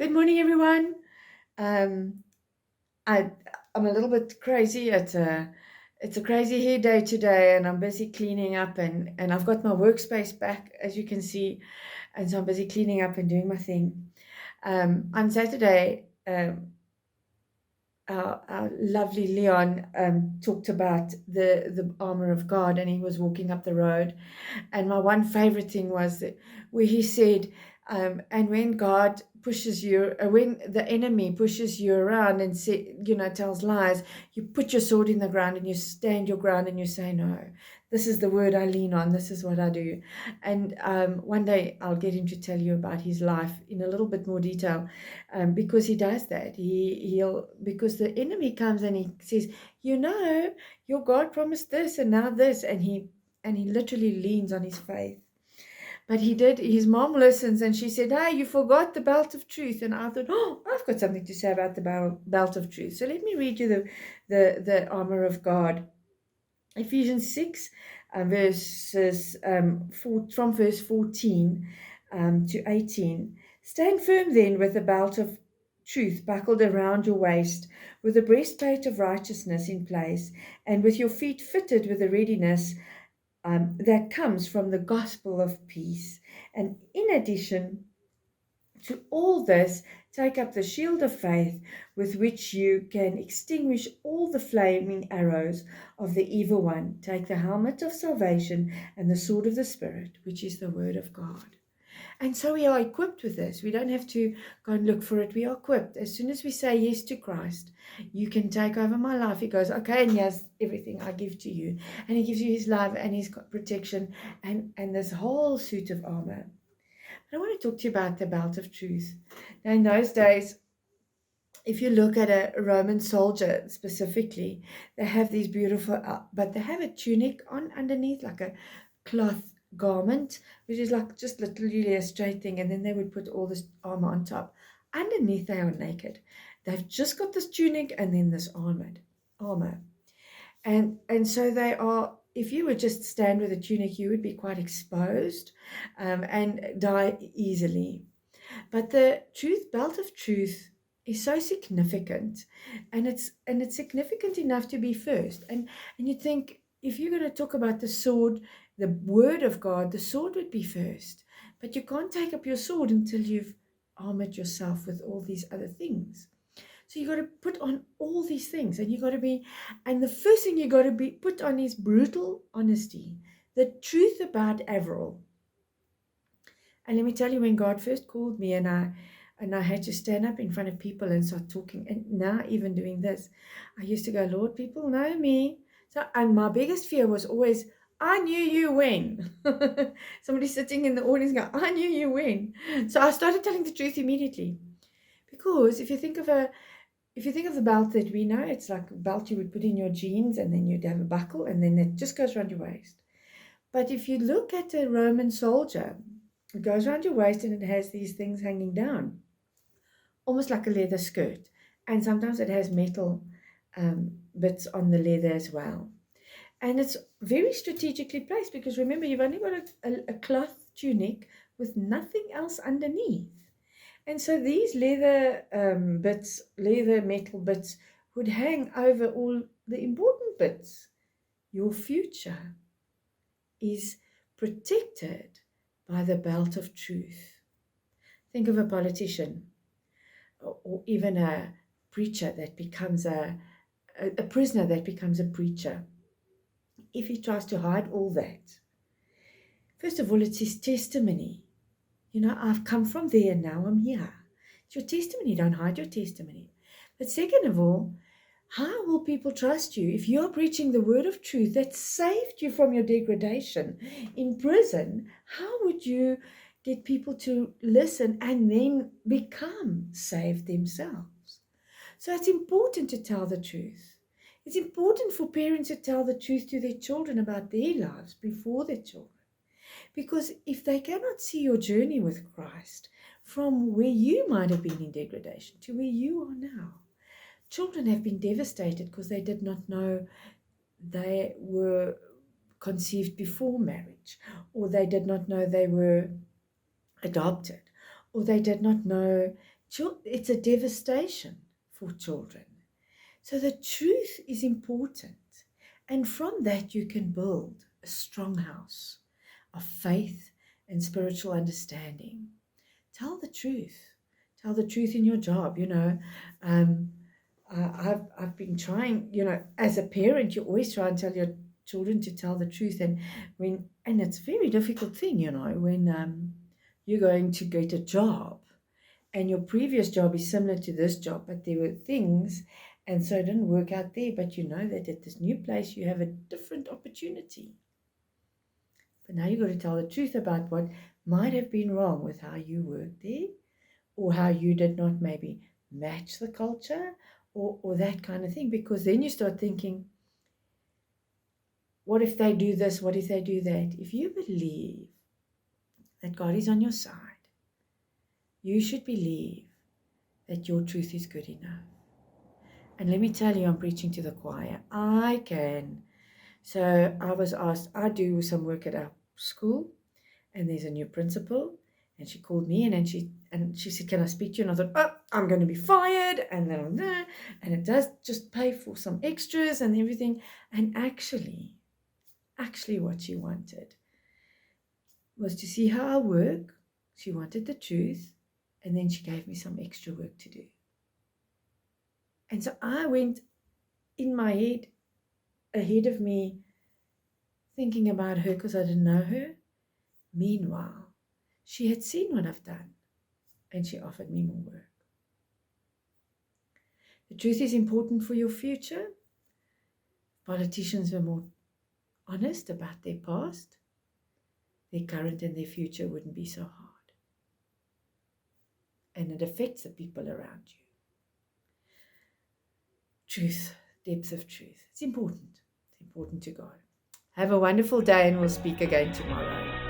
Good morning, everyone. Um, I I'm a little bit crazy. It's a crazy hair day today, and I'm busy cleaning up, and I've got my workspace back, as you can see, and so I'm busy cleaning up and doing my thing. On Saturday, our lovely Leon talked about the armor of God, and he was walking up the road, and my one favorite thing was that where he said, and when God pushes you, when the enemy pushes you around and tells lies, you put your sword in the ground and you stand your ground and you say, no, this is the word I lean on. This is what I do. And one day I'll get him to tell you about his life in a little bit more detail, because he does that. He'll because the enemy comes and he says, your God promised this and now this, and he literally leans on his faith. But he did. His mom listens, and she said, "Hey, you forgot the belt of truth." And I thought, "Oh, I've got something to say about the belt of truth." So let me read you the armor of God. Ephesians 6, from verse 14 to 18. Stand firm then with the belt of truth buckled around your waist, with the breastplate of righteousness in place, and with your feet fitted with the readiness that comes from the gospel of peace. And in addition to all this, take up the shield of faith with which you can extinguish all the flaming arrows of the evil one. Take the helmet of salvation and the sword of the Spirit, which is the word of God. And so we are equipped with this. We don't have to go and look for it. We are equipped. As soon as we say yes to Christ, you can take over my life. He goes, okay, and here's everything I give to you. And he gives you his love and his protection and this whole suit of armor. But I want to talk to you about the belt of truth. Now, in those days, if you look at a Roman soldier specifically, they have these beautiful, but they have a tunic on underneath, like a cloth garment, which is like just literally a straight thing, and then they would put all this armor on top. Underneath, they are naked. They've just got this tunic and then this armor, and so they are. If you would just stand with a tunic, you would be quite exposed, and die easily. But the belt of truth is so significant, and it's significant enough to be first. And you think, if you're going to talk about the sword, the word of God, the sword would be first. But you can't take up your sword until you've armored yourself with all these other things. So you got to put on all these things, and you got to be, and the first thing you got to be put on is brutal honesty, the truth about Avril. And let me tell you, when God first called me, and I had to stand up in front of people and start talking, and now even doing this, I used to go, Lord, people know me. So, and my biggest fear was always, I knew you when. Somebody sitting in the audience go, I knew you when. So I started telling the truth immediately. Because if you think of the belt that we know, it's like a belt you would put in your jeans, and then you'd have a buckle, and then it just goes around your waist. But if you look at a Roman soldier, it goes around your waist and it has these things hanging down, almost like a leather skirt. And sometimes it has metal bits on the leather as well. And it's very strategically placed, because remember, you've only got a cloth tunic with nothing else underneath. And so these leather metal bits, would hang over all the important bits. Your future is protected by the belt of truth. Think of a politician, or even a preacher that becomes a prisoner that becomes a preacher. If he tries to hide all that, first of all, it's his testimony. I've come from there and now I'm here. It's your testimony. Don't hide your testimony. But second of all, how will people trust you if you're preaching the word of truth that saved you from your degradation in prison? How would you get people to listen and then become saved themselves? So it's important to tell the truth. It's important for parents to tell the truth to their children about their lives before their children. Because if they cannot see your journey with Christ from where you might have been in degradation to where you are now, children have been devastated because they did not know they were conceived before marriage, or they did not know they were adopted, or they did not know It's a devastation for children. So the truth is important. And from that, you can build a strong house of faith and spiritual understanding. Tell the truth. Tell the truth in your job. Um, I've been trying. As a parent, you always try and tell your children to tell the truth, and it's a very difficult thing. When you're going to get a job, and your previous job is similar to this job, but there were things, and so it didn't work out there. But you know that at this new place, you have a different opportunity. But now you've got to tell the truth about what might have been wrong with how you worked there, or how you did not maybe match the culture, or that kind of thing. Because then you start thinking, what if they do this? What if they do that? If you believe that God is on your side, you should believe that your truth is good enough. And let me tell you, I'm preaching to the choir. I can. So I was asked, I do some work at our school, and there's a new principal, and she called me in, and she said, can I speak to you? And I thought, oh, I'm going to be fired, and then I'm there, and it does just pay for some extras and everything. And actually what she wanted was to see how I work. She wanted the truth, and then she gave me some extra work to do. And so I went in my head, ahead of me, thinking about her because I didn't know her. Meanwhile, she had seen what I've done, and she offered me more work. The truth is important for your future. Politicians were more honest about their past, their current and their future wouldn't be so hard. And it affects the people around you. Truth, depth of truth. It's important. It's important to God. Have a wonderful day, and we'll speak again tomorrow.